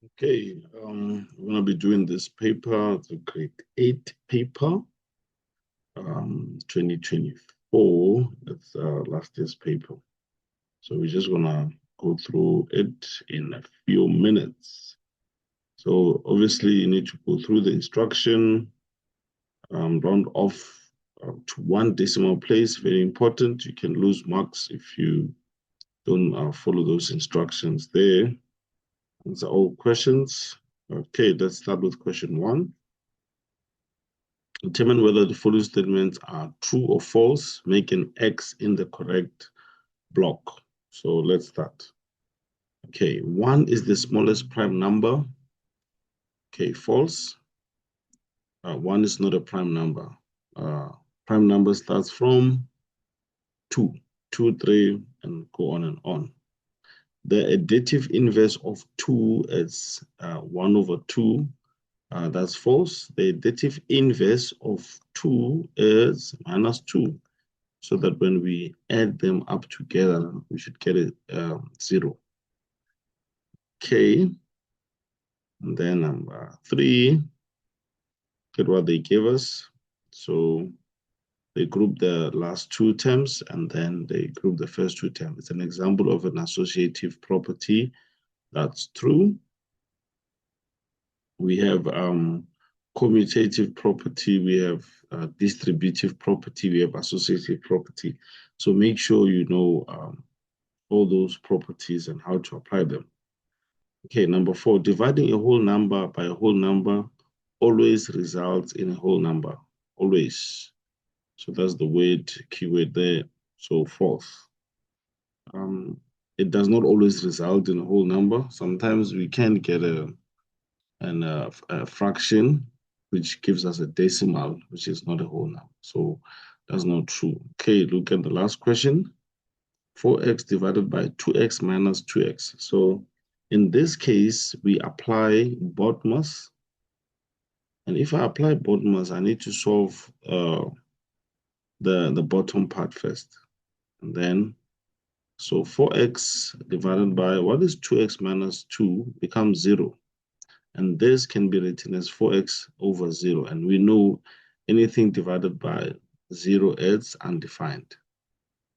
Okay, we're going to be doing this paper, the grade 8 paper, 2024. It's last year's paper. So we're just going to go through it in a few minutes. So obviously you need to go through the instruction, round off to one decimal place, very important. You can lose marks if you don't follow those instructions there. Answer all questions. Okay, let's start with question 1. Determine whether the following statements are true or false. Make an X in the correct block. So let's start. Okay, 1 is the smallest prime number. Okay, false. 1 is not a prime number. Prime number starts from 2, 2, 3, and go on and on. The additive inverse of 2 is 1 over 2. That's false. The additive inverse of 2 is minus 2. So that when we add them up together, we should get it 0. Okay. And then number 3, get what they gave us. So they group the last 2 terms and then they group the first 2 terms. It's an example of an associative property that's true. We have commutative property, we have distributive property, we have associative property. So make sure you know all those properties and how to apply them. Okay, number 4, dividing a whole number by a whole number always results in a whole number, always. So that's the word, keyword there. So false. It does not always result in a whole number. Sometimes we can get a fraction, which gives us a decimal, which is not a whole number. So that's not true. Okay, look at the last question. 4x divided by 2x minus 2x. So in this case, we apply BODMAS. And if I apply BODMAS, I need to solve the bottom part first. And then, so 4x divided by, what is 2x minus 2 becomes 0. And this can be written as 4x over 0. And we know anything divided by 0 is undefined.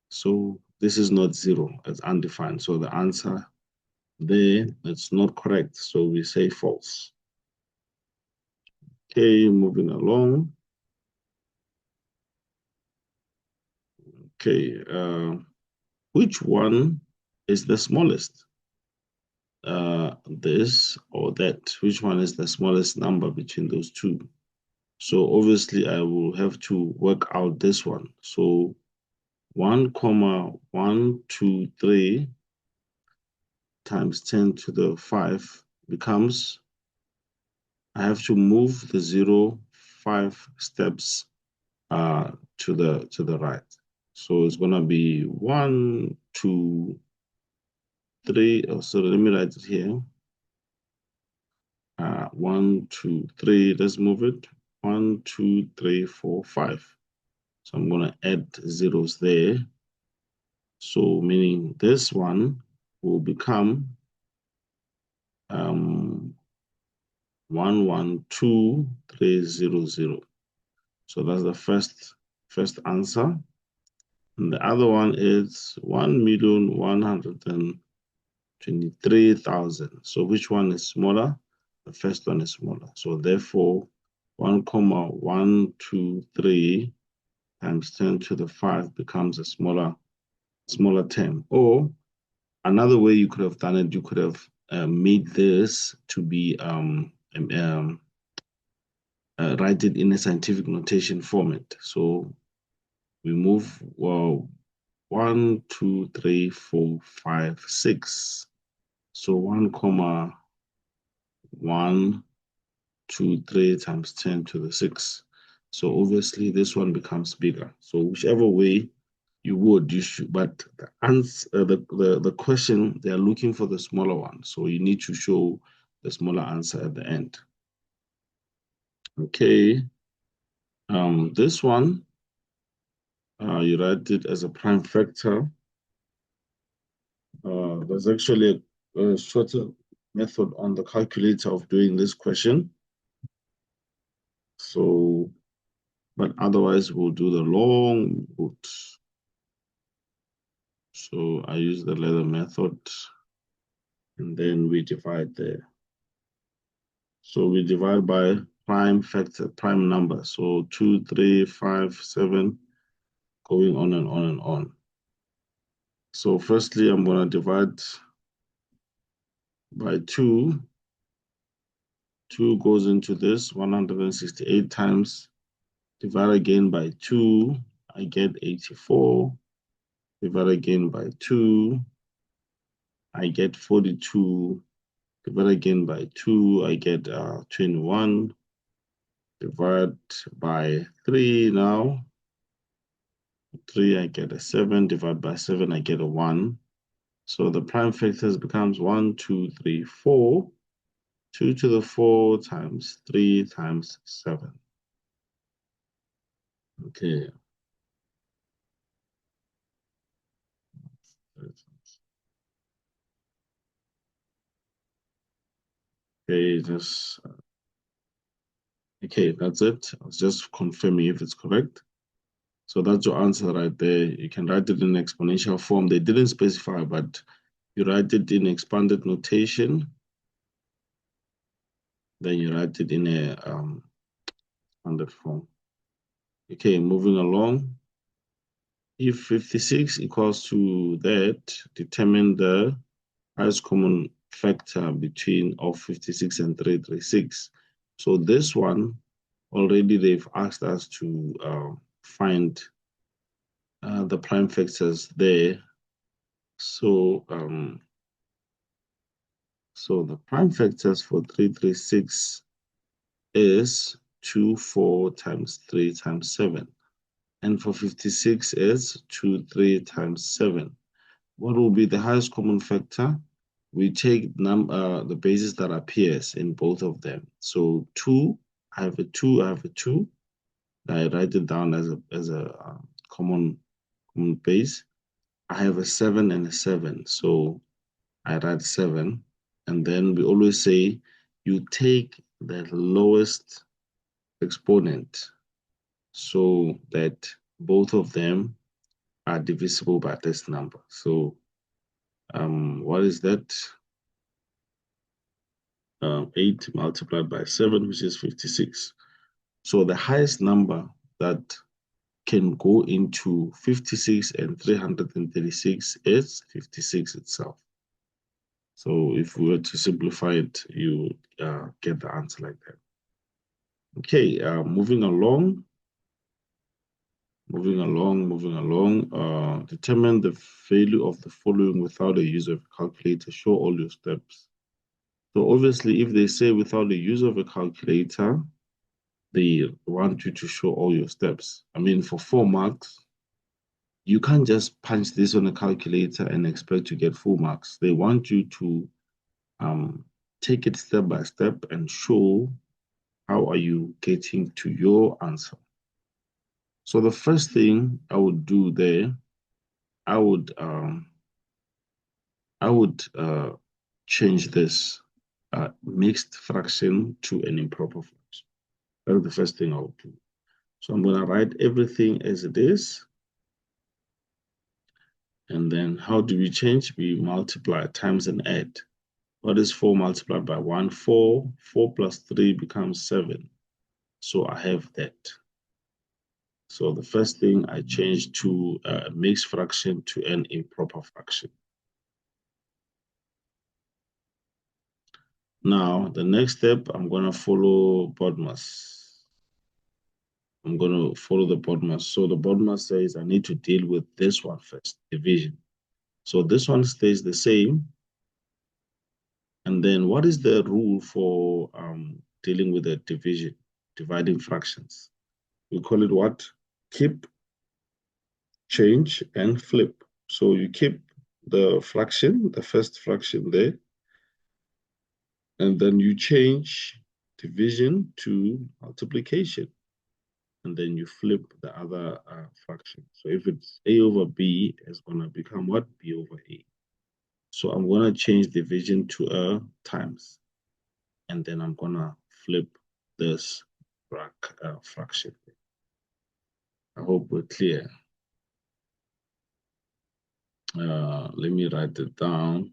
So this is not 0, it's undefined. So the answer there, it's not correct. So we say false. Okay, moving along. Okay, which one is the smallest? This or that? Which one is the smallest number between those two? So obviously I will have to work out this one. So 1,123 times 10 to the 5 becomes, I have to move the 0 5 steps to the right. So it's gonna be 1, 2, 3. Oh, so let me write it here. 1, 2, 3. Let's move it. 1, 2, 3, 4, 5. So I'm gonna add zeros there. So meaning this one will become 112300. So that's the first answer. And the other one is 1,123,000. So which one is smaller? The first one is smaller. So therefore, 1,123 times 10 to the 5 becomes a smaller term. Or another way you could have done it, you could have made this to be write it in a scientific notation format. So we move 1, 2, 3, 4, 5, 6. So 1, 2, 3 times 10 to the 6. So obviously this one becomes bigger. So whichever way you should, but the answer, the question, they are looking for the smaller one. So you need to show the smaller answer at the end. Okay. This one, you write it as a prime factor. There's actually a shorter method on the calculator of doing this question. So, but otherwise we'll do the long route. So I use the ladder method and then we divide there. So we divide by prime factor, prime number. So 2, 3, 5, 7, going on and on and on. So firstly, I'm going to divide by 2. 2 goes into this 168 times. Divide again by 2, I get 84. Divide again by 2, I get 42. Divide again by 2, I get 21. Divide by 3 now. 3, I get a 7. Divide by 7, I get a 1. So the prime factors becomes 1, 2, 3, 4. 2 to the 4 times 3 times 7. Okay. Okay, okay, that's it. I was just confirming if it's correct. So that's your answer right there. You can write it in exponential form. They didn't specify, but you write it in expanded notation. Then you write it in a expanded form. Okay, moving along. If 56 equals to that, determine the highest common factor between of 56 and 336. So this one, already they've asked us to find the prime factors there. So, so the prime factors for 336 is 2, 4 times 3 times 7. And for 56 is 2, 3 times 7. What will be the highest common factor? We take the bases that appears in both of them. So 2, I have a 2, I have a 2. I write it down as a common base. I have a 7 and a 7. So I write 7. And then we always say you take the lowest exponent so that both of them are divisible by this number. So what is that? 8 multiplied by 7, which is 56. So the highest number that can go into 56 and 336 is 56 itself. So if we were to simplify it, you get the answer like that. Okay, moving along. Determine the value of the following without the use of a calculator. Show all your steps. So obviously, if they say without the use of a calculator, they want you to show all your steps. I mean, for 4 marks, you can't just punch this on a calculator and expect to get full marks. They want you to take it step by step and show how are you getting to your answer. So the first thing I would do there, I would change this mixed fraction to an improper fraction. That's the first thing I would do. So I'm going to write everything as it is. And then how do we change? We multiply times and add. What is 4 multiplied by 1? 4. 4 plus 3 becomes 7. So I have that. So the first thing I changed to a mixed fraction to an improper fraction. Now, the next step, I'm going to follow BODMAS. I'm going to follow the BODMAS. So the BODMAS says I need to deal with this one first, division. So this one stays the same. And then what is the rule for dealing with a division, dividing fractions? We call it what? Keep, change, and flip. So you keep the fraction, the first fraction there, and then you change division to multiplication, and then you flip the other fraction. So if it's A over B, it's going to become what? B over A. So I'm going to change division to a times. And then I'm going to flip this fraction. I hope we're clear. Let me write it down.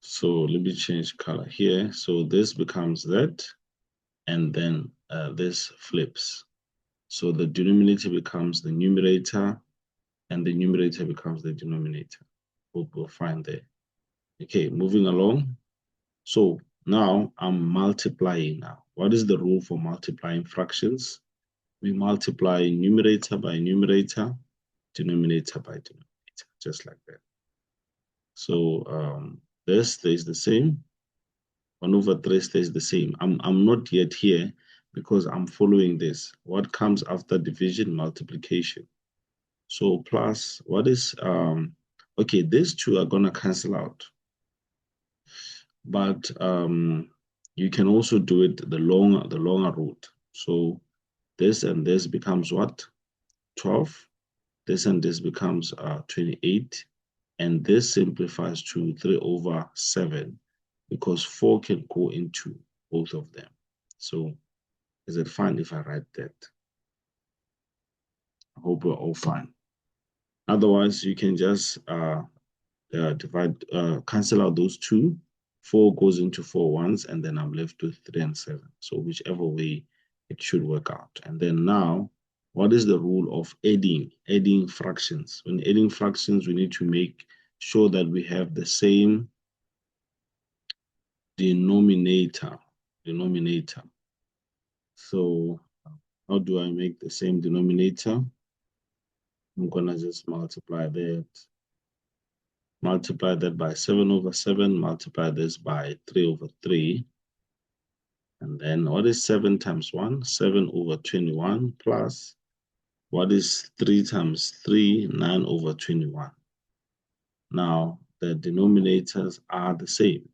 So let me change color here. So this becomes that, and then this flips. So the denominator becomes the numerator, and the numerator becomes the denominator. Hope we'll find there. Okay, moving along. So now I'm multiplying now. What is the rule for multiplying fractions? We multiply numerator by numerator, denominator by denominator, just like that. So this stays the same. 1 over 3 stays the same. I'm not yet here because I'm following this. What comes after division? Multiplication. So plus, what is, okay, these two are going to cancel out. But you can also do it the longer route. So this and this becomes what? 12. This and this becomes 28. And this simplifies to 3 over 7 because 4 can go into both of them. So is it fine if I write that? I hope we're all fine. Otherwise, you can just cancel out those two. 4 goes into 4 once, and then I'm left with 3 and 7. So whichever way it should work out. And then now, what is the rule of adding fractions? When adding fractions, we need to make sure that we have the same denominator. So how do I make the same denominator? I'm gonna just multiply that by 7 over 7, multiply this by 3 over 3. And then what is 7 times 1? 7 over 21 plus what is 3 times 3? 9 over 21. Now, the denominators are the same.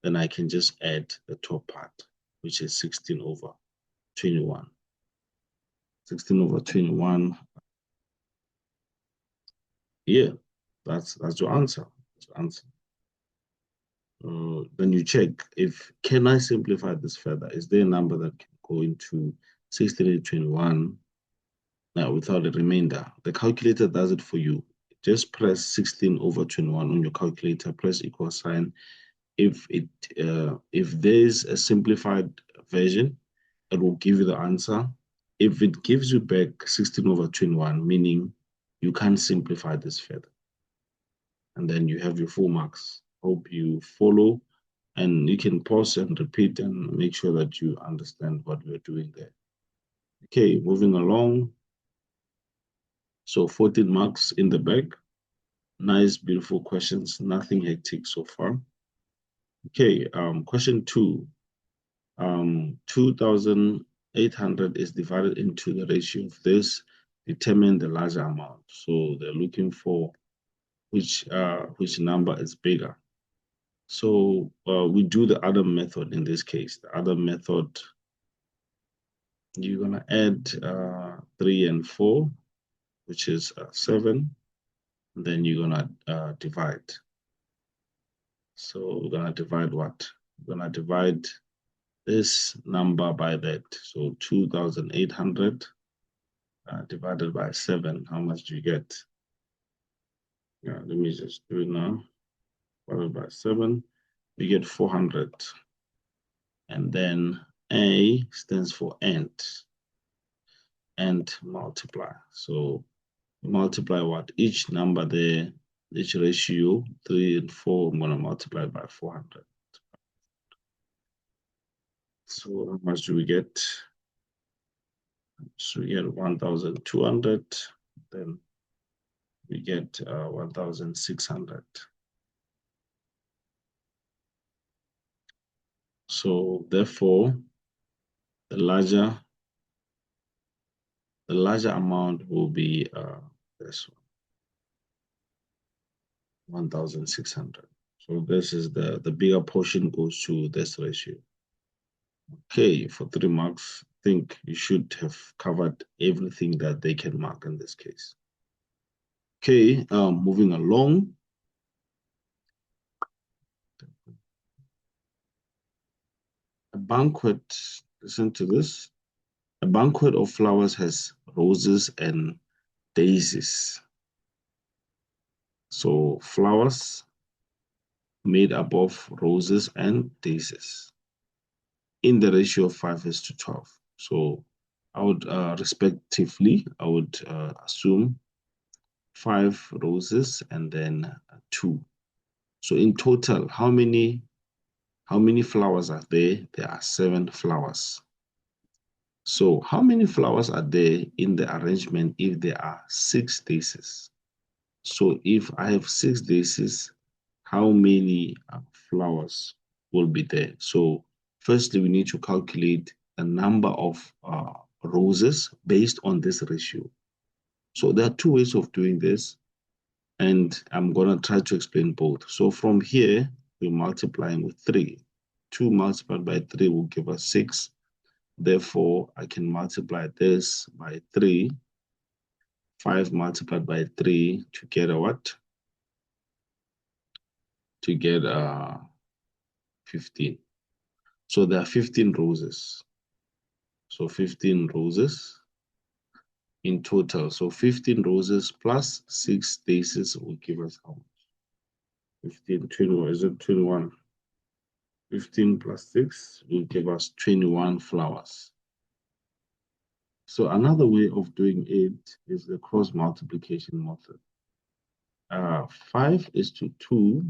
Then I can just add the top part, which is 16 over 21. 16 over 21. Yeah, that's your answer. Then you check if, can I simplify this further? Is there a number that can go into 16 21 now without a remainder? The calculator does it for you. Just press 16 over 21 on your calculator, press equal sign. If there's a simplified version, it will give you the answer. If it gives you back 16 over 21, meaning you can't simplify this further. And then you have your full marks. Hope you follow, and you can pause and repeat and make sure that you understand what we're doing there. Okay, moving along. So 14 marks in the bag. Nice, beautiful questions. Nothing hectic so far. Okay, question 2. 2,800 is divided into the ratio of this. Determine the larger amount. So they're looking for which number is bigger. So we do the other method in this case. The other method, you're going to add 3 and 4, which is 7. And then you're going to divide. So we're going to divide what? We're going to divide this number by that. So 2,800 divided by 7. How much do you get? Yeah, let me just do it now. Divided by 7, we get 400. And then A stands for and multiply. So multiply what? Each number there, each ratio, 3 and 4, I'm going to multiply by 400. So how much do we get? So we get 1,200. Then we get 1,600. So therefore, the larger amount will be this one, 1,600. So this is the bigger portion goes to this ratio. Okay, for 3 marks, I think you should have covered everything that they can mark in this case. Okay, moving along. A banquet, listen to this. A banquet of flowers has roses and daisies. So flowers made up of roses and daisies in the ratio of 5:12. So I would respectively, I would assume 5 roses and then 2. So in total, how many flowers are there? There are 7 flowers. So how many flowers are there in the arrangement if there are 6 daisies? So if I have 6 daisies, how many flowers will be there? So firstly, we need to calculate the number of roses based on this ratio. So there are 2 ways of doing this, and I'm going to try to explain both. So from here, we're multiplying with 3. 2 multiplied by 3 will give us 6. Therefore, I can multiply this by 3. 5 multiplied by 3 to get a what? To get 15. So there are 15 roses. So 15 roses in total. So 15 roses plus 6 daisies will give us how much? 15, 21. Is it 21? 15 plus 6 will give us 21 flowers. So another way of doing it is the cross multiplication method. 5 is to 2,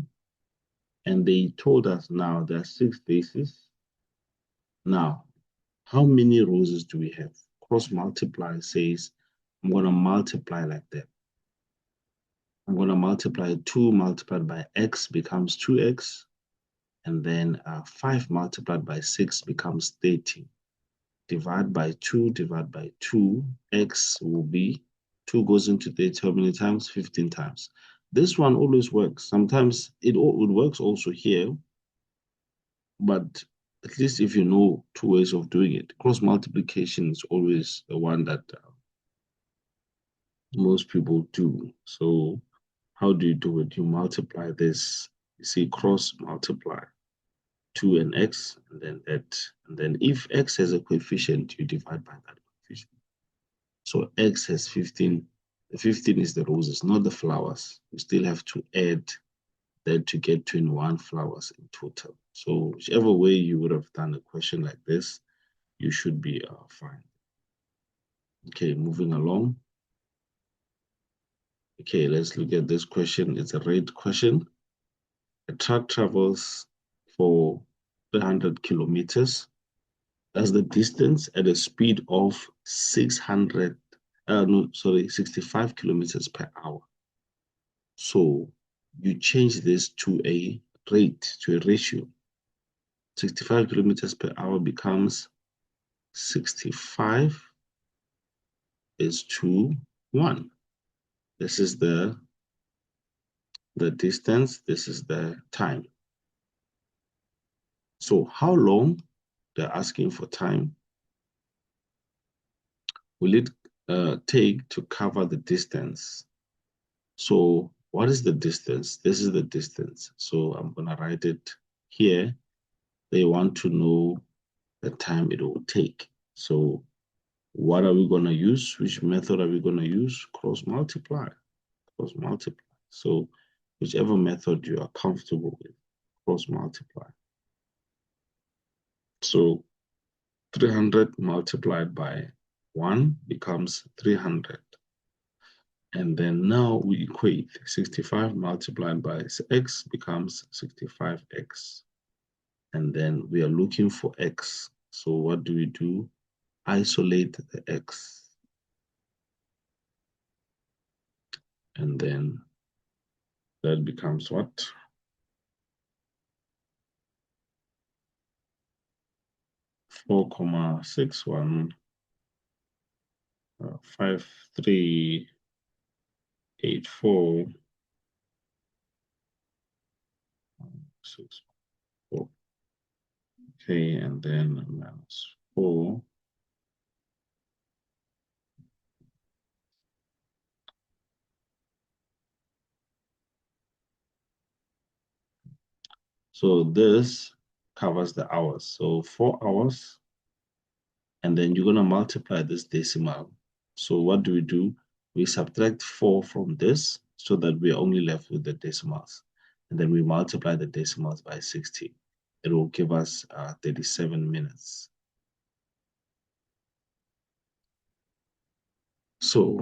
and they told us now there are 6 daisies. Now, how many roses do we have? Cross multiply says, I'm going to multiply like that. I'm going to multiply 2 multiplied by x becomes 2x, and then 5 multiplied by 6 becomes 30. Divide by 2, divide by 2, x will be, 2 goes into 30 how many times? 15 times. This one always works. Sometimes it works also here, but at least if you know 2 ways of doing it, cross multiplication is always the one that most people do. So how do you do it? You multiply this, you see cross multiply 2 and x, and then that. And then if x has a coefficient, you divide by that coefficient. So x has 15. The 15 is the roses, not the flowers. You still have to add that to get 21 flowers in total. So whichever way you would have done a question like this, you should be fine. Okay, moving along. Okay, let's look at this question. It's a rate question. A truck travels for 300 kilometers. That's the distance at a speed of 65 kilometers per hour. So you change this to a rate, to a ratio. 65 kilometers per hour becomes 65 is to 1. This is the distance, this is the time. So how long? They're asking for time. Will it take to cover the distance? So what is the distance? This is the distance. So I'm going to write it here. They want to know the time it will take. So what are we going to use? Which method are we going to use? Cross multiply. Cross multiply. So whichever method you are comfortable with, cross multiply. So 300 multiplied by 1 becomes 300. And then now we equate 65 multiplied by x becomes 65x. And then we are looking for x. So what do we do? Isolate the x. And then that becomes what? 4,61, 5384, 64. Okay, and then minus 4. So this covers the hours. So 4 hours, and then you're going to multiply this decimal. So what do? We subtract 4 from this so that we're only left with the decimals. And then we multiply the decimals by 60. It will give us 37 minutes. So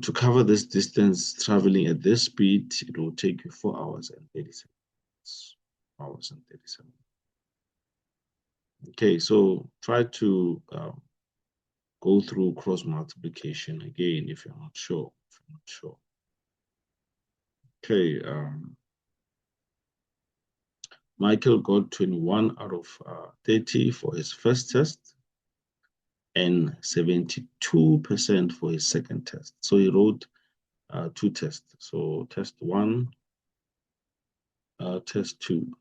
to cover this distance traveling at this speed, it will take you 4 hours and 37 minutes. Hours and 37. Okay, so try to go through cross multiplication again if you're not sure. Okay, Michael got 21 out of 30 for his first test and 72% for his second test. So he wrote 2 tests. So test 1, test 2.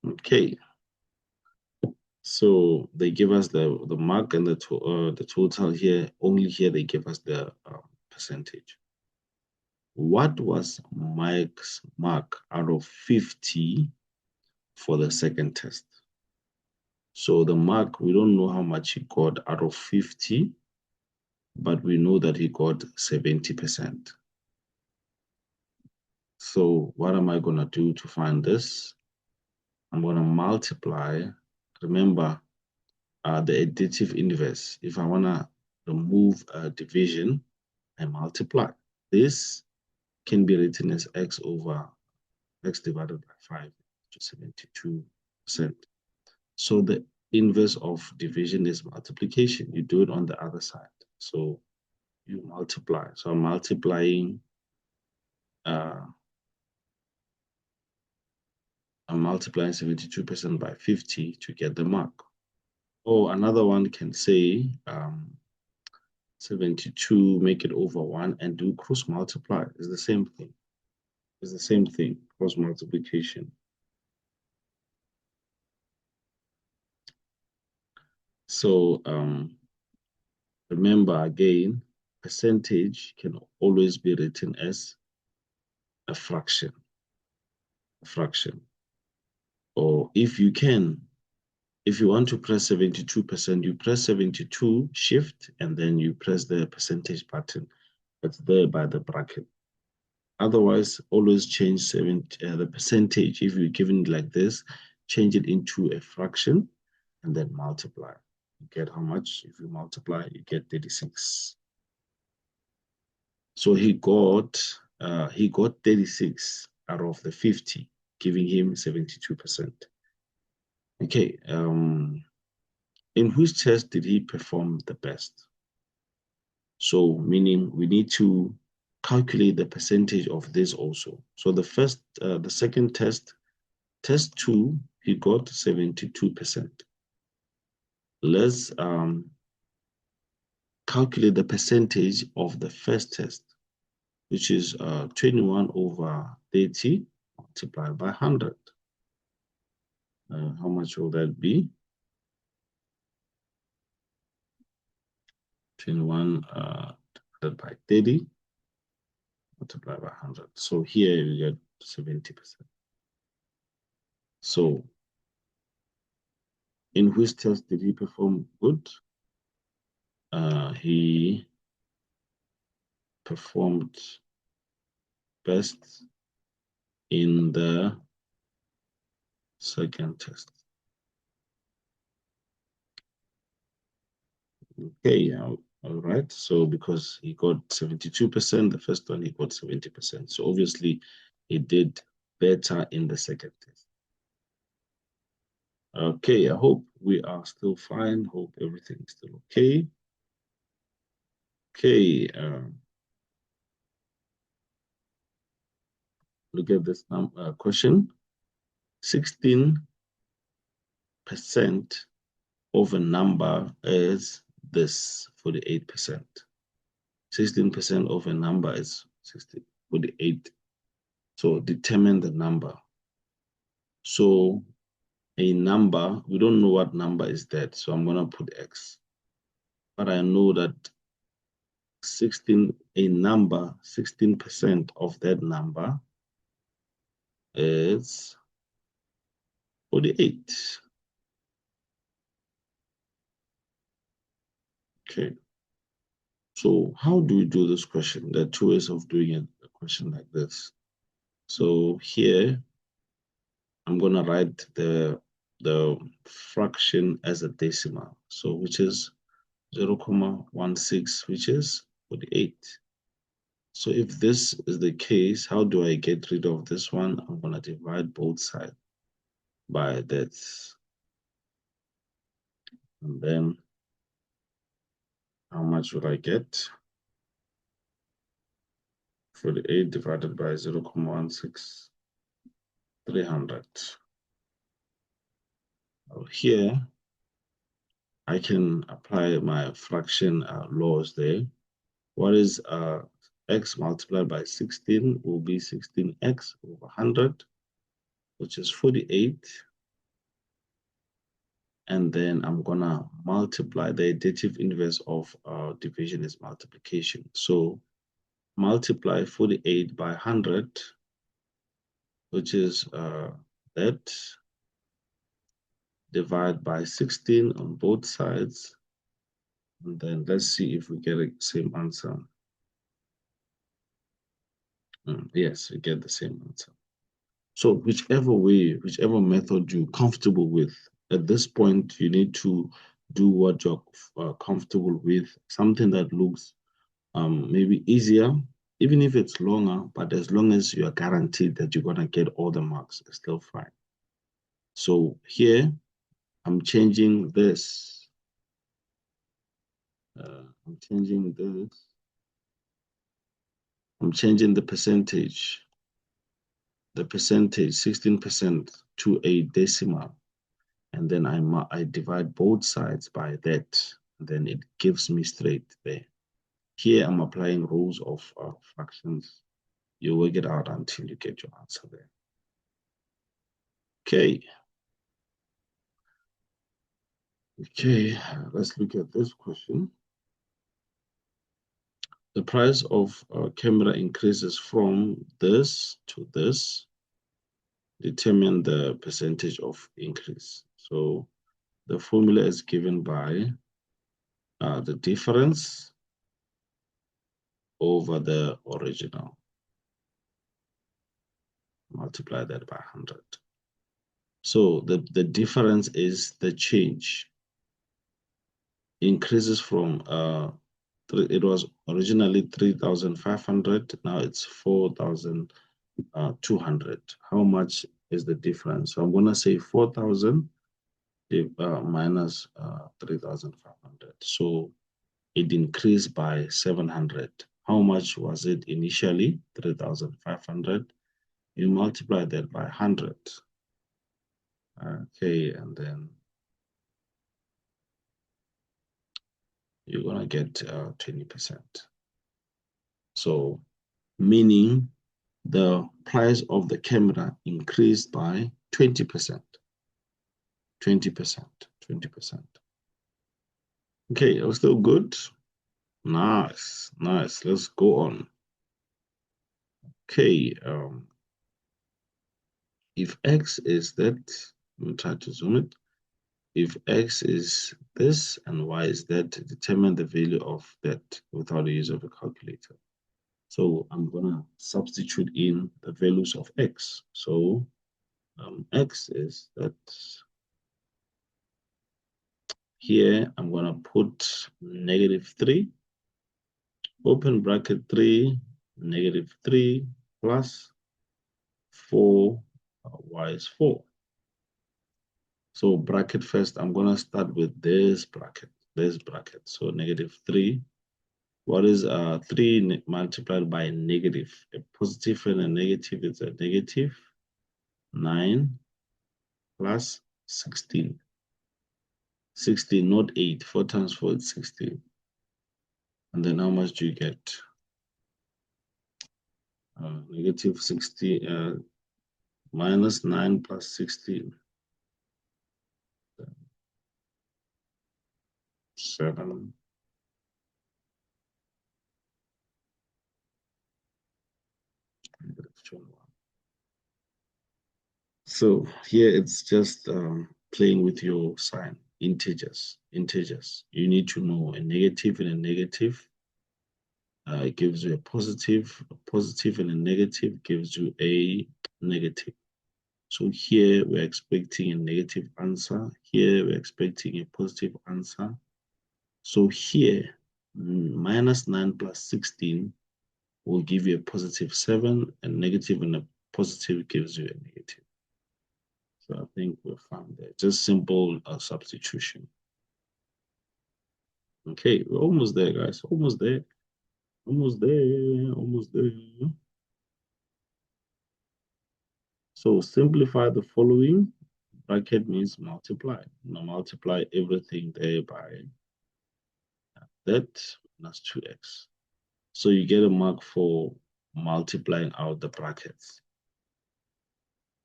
Okay. So they give us the mark and the total here. Only here they give us the percentage. What was Mike's mark out of 50 for the second test? So the mark, we don't know how much he got out of 50, but we know that he got 70%. So what am I going to do to find this? I'm going to multiply. Remember, the additive inverse. If I want to remove a division, I multiply. This can be written as x over x divided by 5 to 72%. So the inverse of division is multiplication. You do it on the other side. So you multiply. So I'm multiplying 72% by 50 to get the mark. Or another one can say 72, make it over 1 and do cross multiply. It's the same thing. It's the same thing, cross multiplication. So remember again, percentage can always be written as a fraction. Or if you want to press 72%, you press 72, shift, and then you press the percentage button. That's there by the bracket. Otherwise, always change the percentage. If you're given it like this, change it into a fraction and then multiply. You get how much? If you multiply, you get 36. So he got 36 out of the 50, giving him 72%. Okay, in which test did he perform the best? So meaning we need to calculate the percentage of this also. So the second test, test 2, he got 72%. Let's calculate the percentage of the first test, which is 21 over 30 multiplied by 100. How much will that be? 21 divided by 30 multiplied by 100. So here you get 70%. So in which test did he perform good? He performed best in the second test. Okay, all right. So because he got 72%, the first one he got 70%. So obviously he did better in the second test. Okay, I hope we are still fine. Hope everything is still okay. Okay, look at this question. 16% of a number is this, 48%. 16% of a number is 48. So determine the number. So a number, we don't know what number is that, so I'm gonna put X. But I know that 16% of that number is 48. Okay. So how do we do this question? There are two ways of doing it, a question like this. So here, I'm going to write the fraction as a decimal. So which is 0.16, which is 48. So if this is the case, how do I get rid of this one? I'm going to divide both sides by that. And then how much would I get? 48 divided by 0.16, 300. Here, I can apply my fraction laws there. What is x multiplied by 16 will be 16x over 100, which is 48. And then I'm going to multiply the additive inverse of division is multiplication. So multiply 48 by 100, which is that, divide by 16 on both sides. And then let's see if we get the same answer. Yes, we get the same answer. So whichever way, whichever method you're comfortable with, at this point, you need to do what you're comfortable with, something that looks maybe easier, even if it's longer, but as long as you are guaranteed that you're going to get all the marks, it's still fine. So here, I'm changing this. I'm changing this. I'm changing the percentage 16% to a decimal. And then I divide both sides by that. And then it gives me straight there. Here I'm applying rules of fractions. You work it out until you get your answer there. Okay. Okay, let's look at this question. The price of a camera increases from this to this. Determine the percentage of increase. So the formula is given by the difference over the original. Multiply that by 100. So the difference is the change. Increases from, it was originally 3,500, now it's 4,200. How much is the difference? So I'm going to say 4,000 minus 3,500. So it increased by 700. How much was it initially? 3,500. You multiply that by 100. Okay, and then you're going to get 20%. So meaning the price of the camera increased by 20%. 20%. 20%. Okay, it was still good. Nice, nice. Let's go on. Okay, if x is that, let me try to zoom it. If x is this and y is that, determine the value of that without the use of a calculator. So I'm going to substitute in the values of x. So x is that. Here, I'm going to put -3, open bracket 3, -3 plus 4, y is 4. So bracket first, I'm going to start with this bracket. So -3. What is 3 multiplied by negative? A positive and a negative is a negative. 9 plus 16. 16, not 8. 4 times 4 is 16. And then how much do you get? -60 minus 9 plus 16. 7. So here it's just playing with your sign, integers. You need to know a negative and a negative. It gives you a positive and a negative gives you a negative. So here we're expecting a negative answer. Here we're expecting a positive answer. So here, minus 9 plus 16 will give you a positive 7, and negative and a positive gives you a negative. So I think we're fine there. Just simple substitution. Okay, we're almost there, guys. Almost there. Almost there. Almost there. So simplify the following. Bracket means multiply. Now multiply everything there by that minus 2x. So you get a mark for multiplying out the brackets.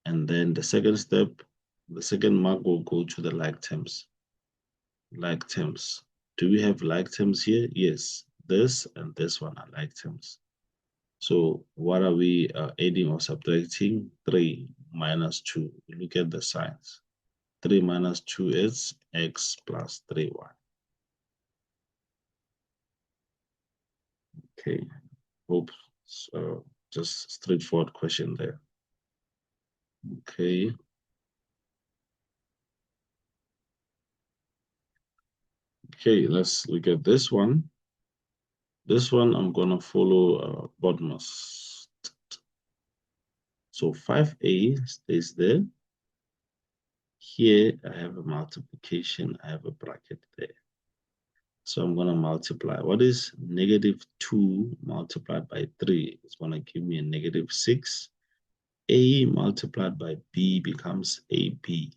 And then the second step, the second mark will go to the like terms. Like terms. Do we have like terms here? Yes. This and this one are like terms. So what are we adding or subtracting? 3 minus 2. Look at the signs. 3 minus 2 is x plus 3y. Okay. Hope just straightforward question there. Okay. Okay, let's look at this one. This one I'm gonna follow BODMAS. So 5a stays there. Here I have a multiplication, I have a bracket there. So I'm gonna multiply. What is negative 2 multiplied by 3? It's gonna give me a negative 6. A multiplied by B becomes AB.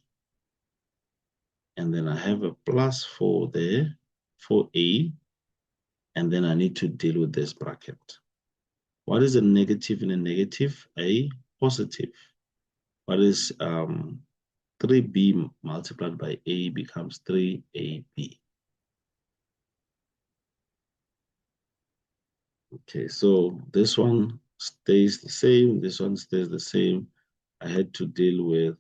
And then I have a plus 4 there for A. And then I need to deal with this bracket. What is a negative in a negative? A positive. What is 3b multiplied by a becomes 3ab. Okay, so this one stays the same. This one stays the same. I had to deal with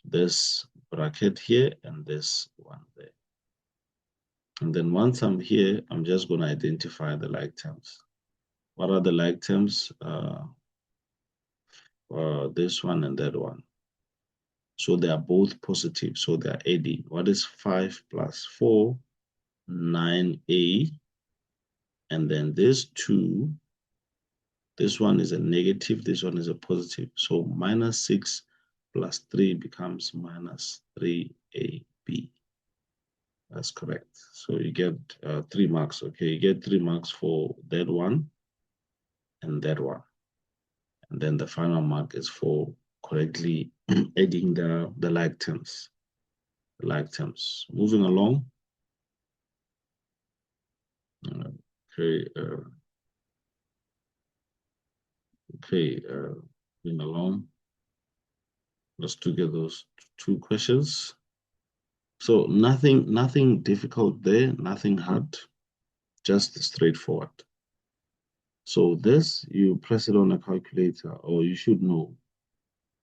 this bracket here and this one there. And then once I'm here, I'm just going to identify the like terms. What are the like terms? This one and that one. So they are both positive. So they are adding. What is 5 plus 4? 9a. And then this 2, this one is a negative, this one is a positive. So minus 6 plus 3 becomes minus 3ab. That's correct. So you get 3 marks. Okay, you get 3 marks for that one and that one. And then the final mark is for correctly adding the like terms. The like terms. Moving along. Okay. Moving along. Let's do get those 2 questions. So nothing difficult there, nothing hard, just straightforward. So this, you press it on a calculator, or you should know.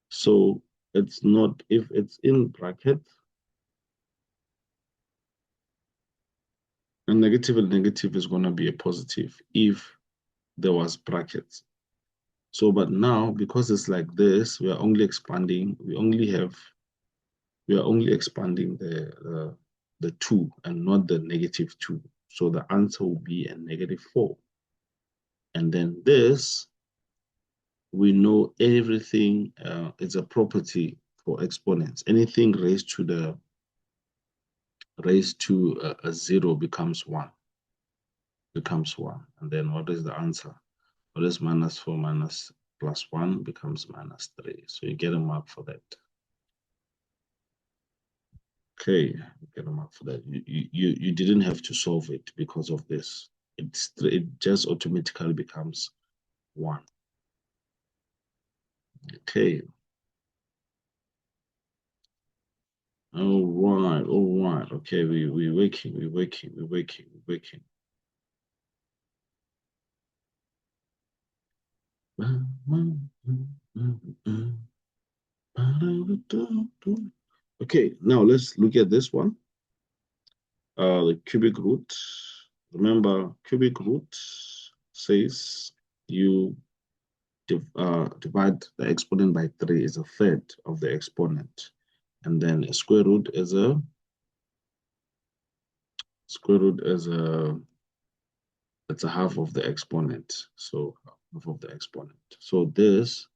So it's not, if it's in bracket, a negative and negative is going to be a positive if there was brackets. So, but now, because it's like this, we are only expanding, we are only expanding the 2 and not the negative 2. So the answer will be a negative 4. And then this, we know everything is a property for exponents. Anything raised to a 0 becomes 1. And then what is the answer? What is minus 4 minus plus 1 becomes minus 3. So you get a mark for that. Okay, you get a mark for that. You didn't have to solve it because of this. It just automatically becomes 1. Okay. All right. Okay, we're waking. Okay, now let's look at this one. The cubic root. Remember, cubic root says you divide the exponent by 3 is a third of the exponent. And then a square root is a it's a half of the exponent. So half of the exponent. So this,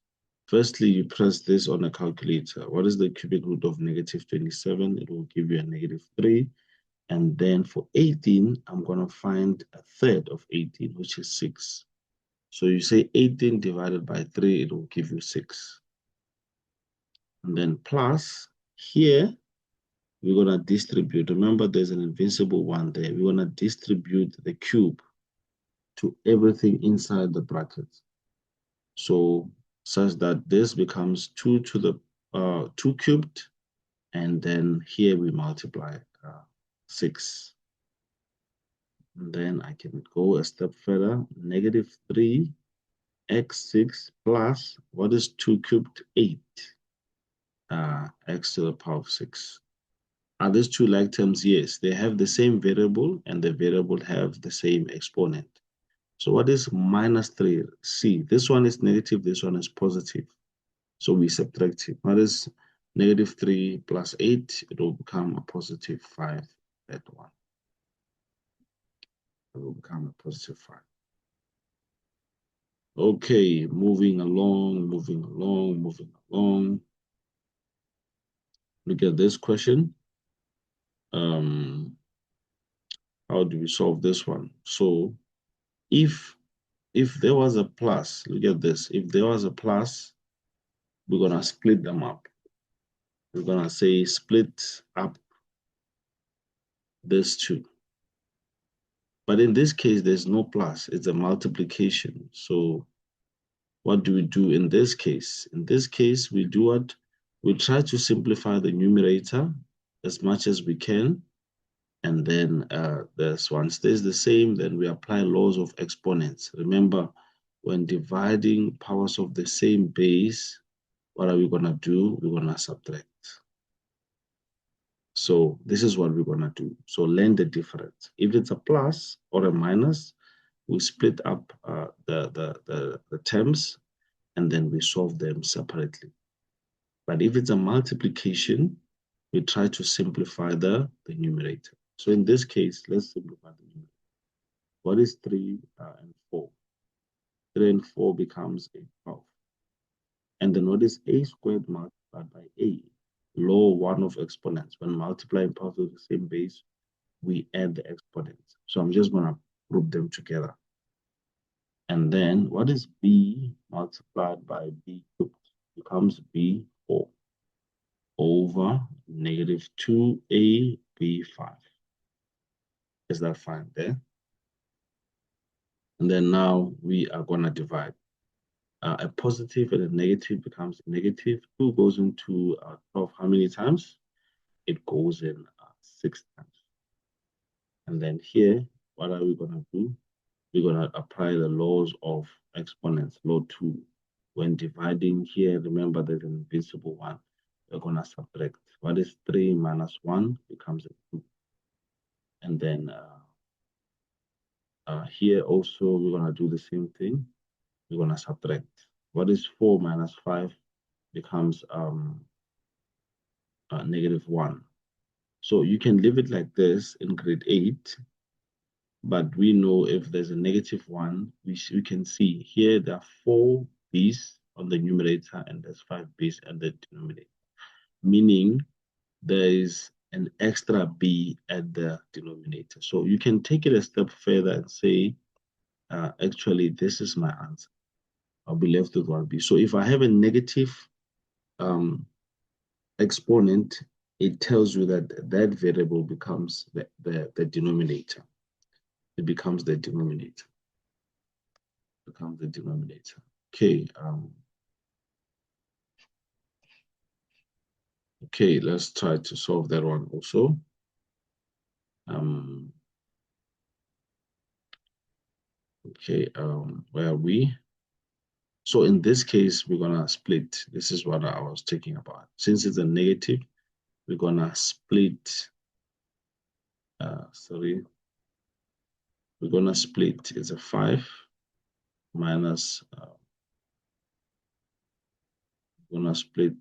firstly, you press this on a calculator. What is the cubic root of negative 27? It will give you a negative 3. And then for 18, I'm going to find a third of 18, which is 6. So you say 18 divided by 3, it will give you 6. And then plus, here, we're going to distribute. Remember, there's an invincible one there. We're going to distribute the cube to everything inside the bracket. So such that this becomes 2 to the 2 cubed, and then here we multiply 6. And then I can go a step further, negative 3x6 plus, what is 2 cubed? 8, x to the power of 6. Are these two like terms? Yes, they have the same variable, and the variable have the same exponent. So what is minus 3? See, this one is negative, this one is positive. So we subtract it. What is negative 3 plus 8? It will become a positive 5, that one. It will become a positive 5. Okay, moving along. Look at this question. How do we solve this one? So if there was a plus, look at this. If there was a plus, we're going to split them up. We're going to say split up this two. But in this case, there's no plus. It's a multiplication. So what do we do in this case? In this case, we do what? We try to simplify the numerator as much as we can. And then this one stays the same. Then we apply laws of exponents. Remember, when dividing powers of the same base, what are we going to do? We're going to subtract. So this is what we're going to do. So learn the difference. If it's a plus or a minus, we split up the terms, and then we solve them separately. But if it's a multiplication, we try to simplify the numerator. So in this case, let's simplify the numerator. What is 3 and 4? 3 and 4 becomes a 12. And then what is a squared multiplied by a? Law 1 of exponents. When multiplying powers of the same base, we add the exponents. So I'm just going to group them together. And then what is b multiplied by b cubed? Becomes b4 over negative 2ab5. Is that fine there? And then now we are going to divide. A positive and a negative becomes a negative. 2 goes into 12 how many times? It goes in 6 times. And then here, what are we going to do? We're going to apply the laws of exponents, law 2. When dividing here, remember there's an invincible one. We're going to subtract. What is 3 minus 1 becomes a 2. And then here also, we're going to do the same thing. We're going to subtract. What is 4 minus 5 becomes negative 1. So you can leave it like this in grade 8. But we know if there's a negative 1, we can see here there are 4 b's on the numerator and there's 5 b's at the denominator. Meaning there is an extra b at the denominator. So you can take it a step further and say, actually, this is my answer. I'll be left with 1b. So if I have a negative exponent, it tells you that that variable becomes the denominator. It becomes the denominator. Okay. Okay, let's try to solve that one also. Okay, where are we? So in this case, we're gonna split. This is what I was talking about. Since it's a negative, we're gonna split, we're gonna split. It's a 5 minus, we're gonna split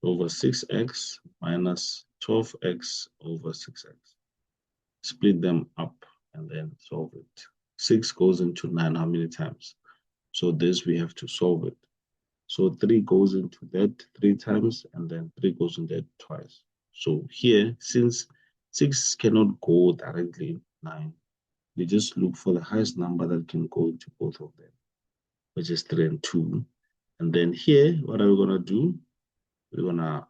over 6x minus 12x over 6x. Split them up and then solve it. 6 goes into 9 how many times? So this we have to solve it. So 3 goes into that 3 times, and then 3 goes into that twice. So here, since 6 cannot go directly into 9, we just look for the highest number that can go into both of them, which is 3 and 2. And then here, what are we going to do? We're going to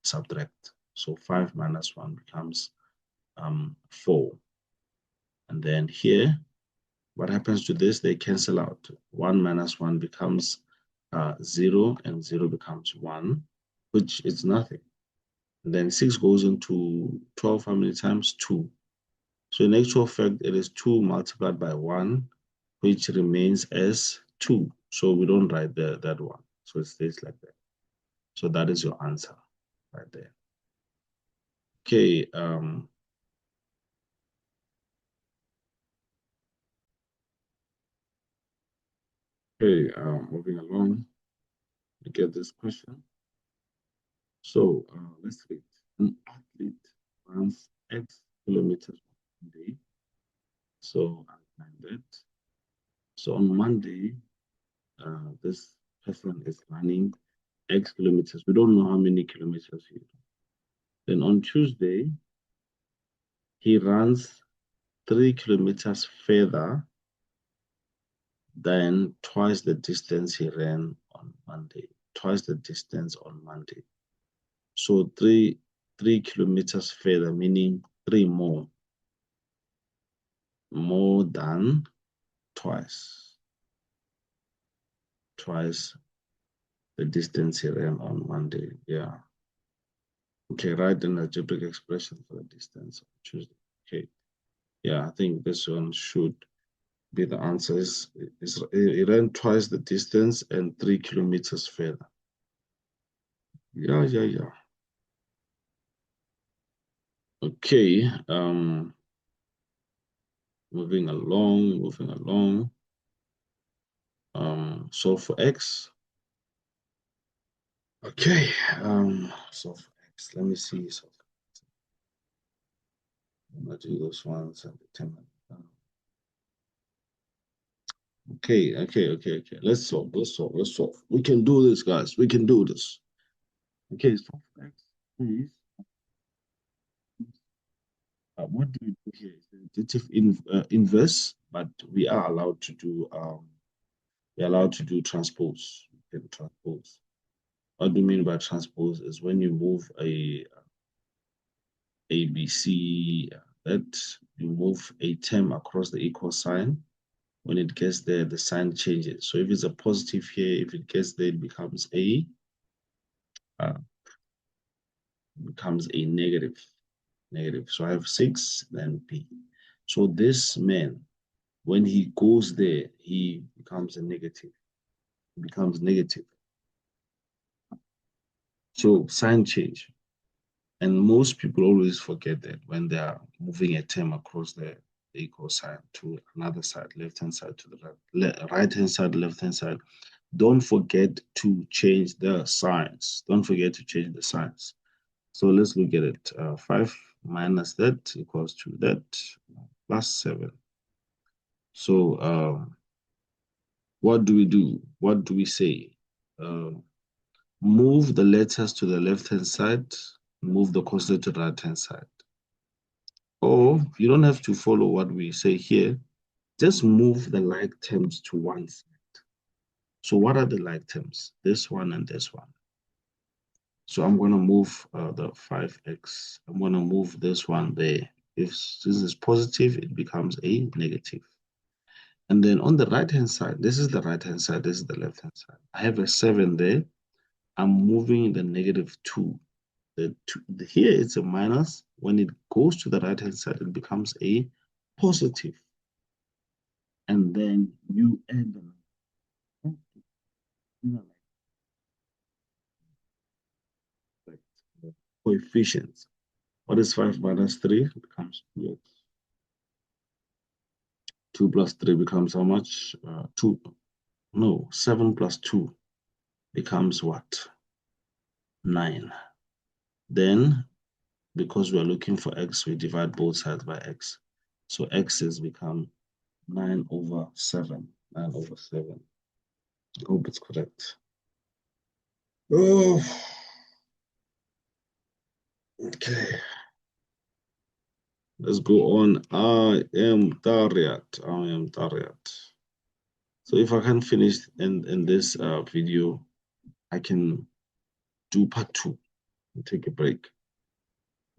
subtract. So 5 minus 1 becomes 4. And then here, what happens to this? They cancel out. 1 minus 1 becomes 0, and 0 becomes 1, which is nothing. And then 6 goes into 12 how many times? 2. So in actual fact, it is 2 multiplied by 1, which remains as 2. So we don't write that one. So it stays like that. So that is your answer right there. Okay. Moving along, we get this question. So let's read. An athlete runs X kilometers a day. So I find that. So on Monday, this person is running X kilometers. We don't know how many kilometers he runs. Then on Tuesday, he runs 3 kilometers further than twice the distance he ran on Monday. Twice the distance on Monday. So 3 kilometers further, meaning 3 more than twice the distance he ran on Monday. Yeah. Okay, write an algebraic expression for the distance on Tuesday. Okay. Yeah, I think this one should be the answer. He ran twice the distance and 3 kilometers further. Yeah. Okay. Moving along. So for X. Okay. So for X, let me see. So I'm gonna do those ones and determine. Okay. Let's solve. We can do this, guys. We can do this. Okay, so for X, please. What do we do here? It's inverse, but we are allowed to do transpose. We can transpose. What do you mean by transpose? Is when you move a b c, that you move a term across the equal sign. When it gets there, the sign changes. So if it's a positive here, if it gets there, it becomes a negative. So I have 6, then b. So this man, when he goes there, he becomes a negative. It becomes negative. So sign change. And most people always forget that when they are moving a term across the equal sign to another side, left-hand side to the right-hand side, left-hand side. Don't forget to change the signs. Don't forget to change the signs. So let's look at it. 5 minus that equals to that plus 7. So what do we do? What do we say? Move the letters to the left-hand side, move the constant to the right-hand side. Or you don't have to follow what we say here. Just move the like terms to one side. So what are the like terms? This one and this one. So I'm going to move the 5x. I'm going to move this one there. If this is positive, it becomes a negative. And then on the right-hand side, this is the right-hand side, this is the left-hand side. I have a 7 there. I'm moving the -2. Here it's a minus. When it goes to the right-hand side, it becomes a positive. And then you add the Coefficients. What is 5 minus 3? It becomes 2x. 2 plus 3 becomes how much? 2. No, 7 plus 2 becomes what? 9. Then, because we are looking for x, we divide both sides by x. So x has become 9 over 7. 9 over 7. I hope it's correct. Oh, okay. Let's go on. I am tired. I am tired. So if I can finish in this video, I can do part 2 and take a break.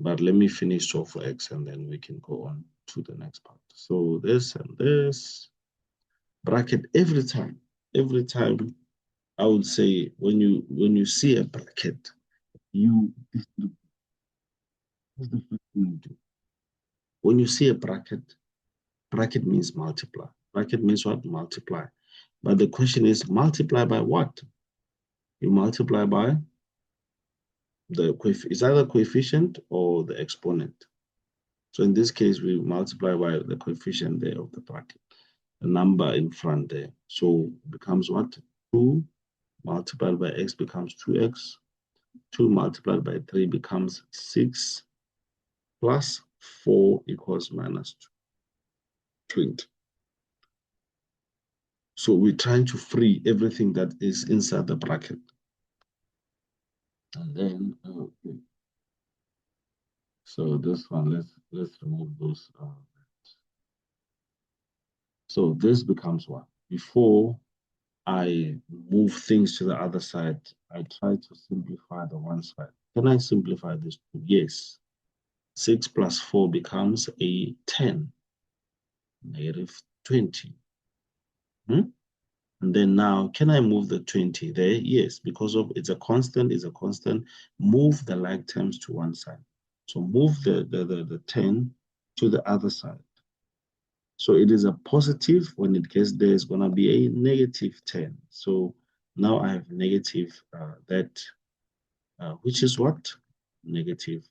But let me finish off for X and then we can go on to the next part. So this and this bracket every time I would say when you see a bracket, this is the first thing you do. When you see a bracket means multiply. Bracket means what? Multiply. But the question is multiply by what? You multiply by the is either coefficient or the exponent. So in this case, we multiply by the coefficient there of the bracket, the number in front there. So it becomes what? 2 multiplied by x becomes 2x. 2 multiplied by 3 becomes 6 plus 4 equals minus 20. So we're trying to free everything that is inside the bracket. And then, okay. So this one, let's remove those. So this becomes what? Before I move things to the other side, I try to simplify the one side. Can I simplify this? Yes. 6 plus 4 becomes a 10, negative 20. Hmm? And then now, can I move the 20 there? Yes, because of it's a constant, Move the like terms to one side. So move the 10 to the other side. So it is a positive. When it gets there, it's going to be a negative 10. So now I have negative that, which is what? Negative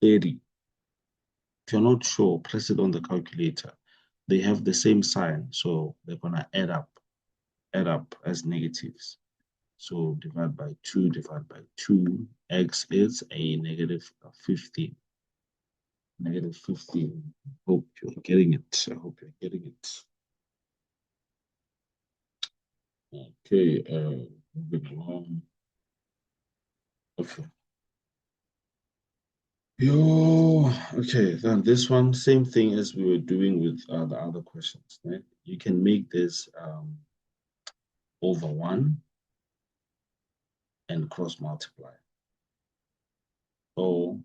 30. If you're not sure, press it on the calculator. They have the same sign, so they're going to add up as negatives. So divide by 2, divide by 2. X is a negative 15. Negative 15. Hope you're getting it. I hope you're getting it. Okay, moving along. Okay. Okay, then this one, same thing as we were doing with the other questions, right? You can make this over 1 and cross multiply. Or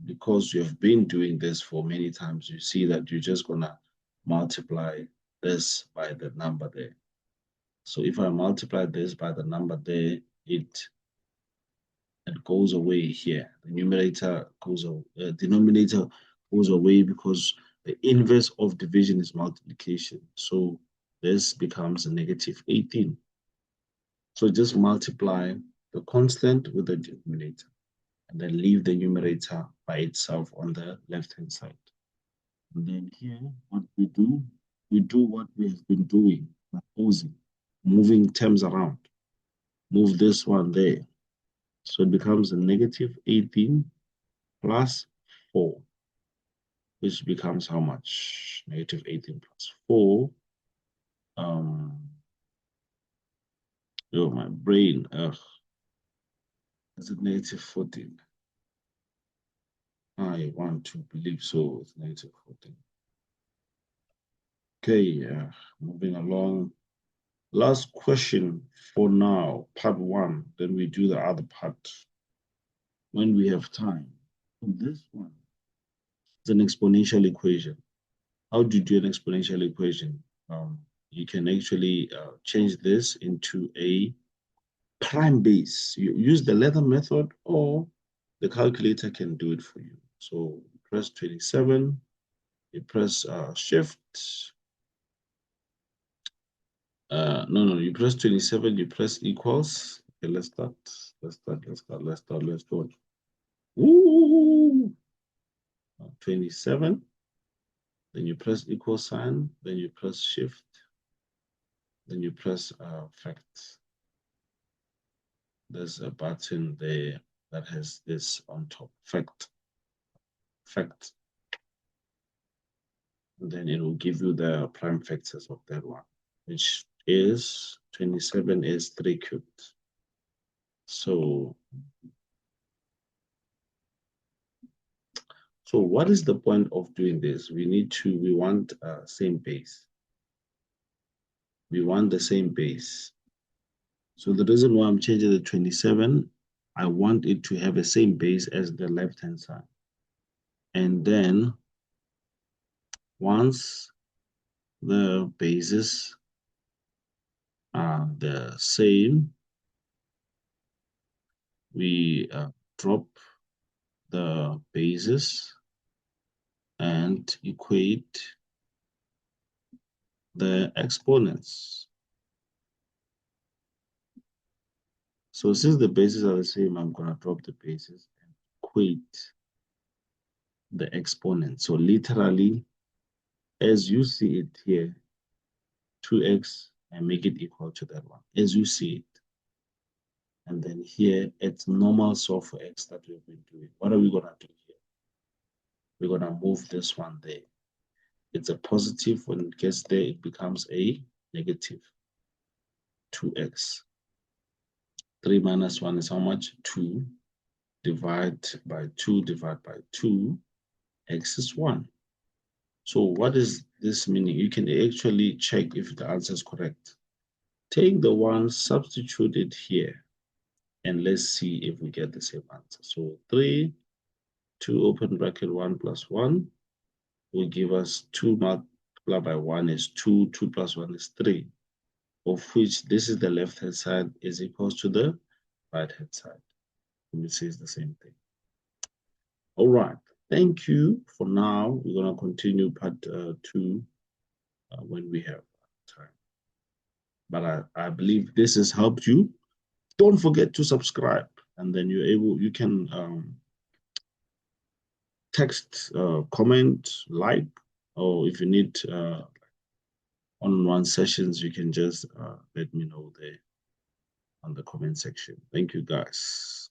because you've been doing this for many times, you see that you're just gonna multiply this by the number there. So if I multiply this by the number there, it goes away here. The numerator goes away, denominator goes away because the inverse of division is multiplication. So this becomes a negative 18. So just multiply the constant with the denominator and then leave the numerator by itself on the left-hand side. And then here, what we do what we have been doing, opposing, moving terms around. Move this one there. So it becomes a negative 18 plus 4, which becomes how much? Negative 18 plus 4. My brain, is it negative 14? I want to believe so. It's negative 14. Okay, moving along. Last question for now, part 1. Then we do the other part when we have time. This one is an exponential equation. How do you do an exponential equation? You can actually change this into a prime base. You use the ladder method or the calculator can do it for you. So press 27, you press shift, No, you press 27, you press equals. Okay, let's start. Let's go. Ooh, 27. Then you press equal sign, then you press shift, then you press fact. There's a button there that has this on top, fact. And then it will give you the prime factors of that one, which is 27 is 3 cubed. So what is the point of doing this? We want same base. We want the same base. So the reason why I'm changing the 27, I want it to have the same base as the left-hand side. And then once the bases are the same, we drop the bases and equate the exponents. So since the bases are the same, I'm going to drop the bases and equate the exponent. So literally, as you see it here, 2x and make it equal to that one, as you see it. And then here, it's normal solve for x that we've been doing. What are we going to do here? We're going to move this one there. It's a positive. When it gets there, it becomes a negative 2x. 3 minus 1 is how much? 2. Divide by 2, divide by 2. X is 1. So what is this meaning? You can actually check if the answer is correct. Take the 1, substitute it here, and let's see if we get the same answer. So 3, 2 open bracket 1 plus 1 will give us 2 multiplied by 1 is 2, 2 plus 1 is 3, of which this is the left-hand side is equals to the right-hand side, which is the same thing. All right, thank you for now. We're going to continue part 2 when we have time. But I believe this has helped you. Don't forget to subscribe, and then you can text, comment, like, or if you need on-one sessions, you can just let me know there on the comment section. Thank you, guys.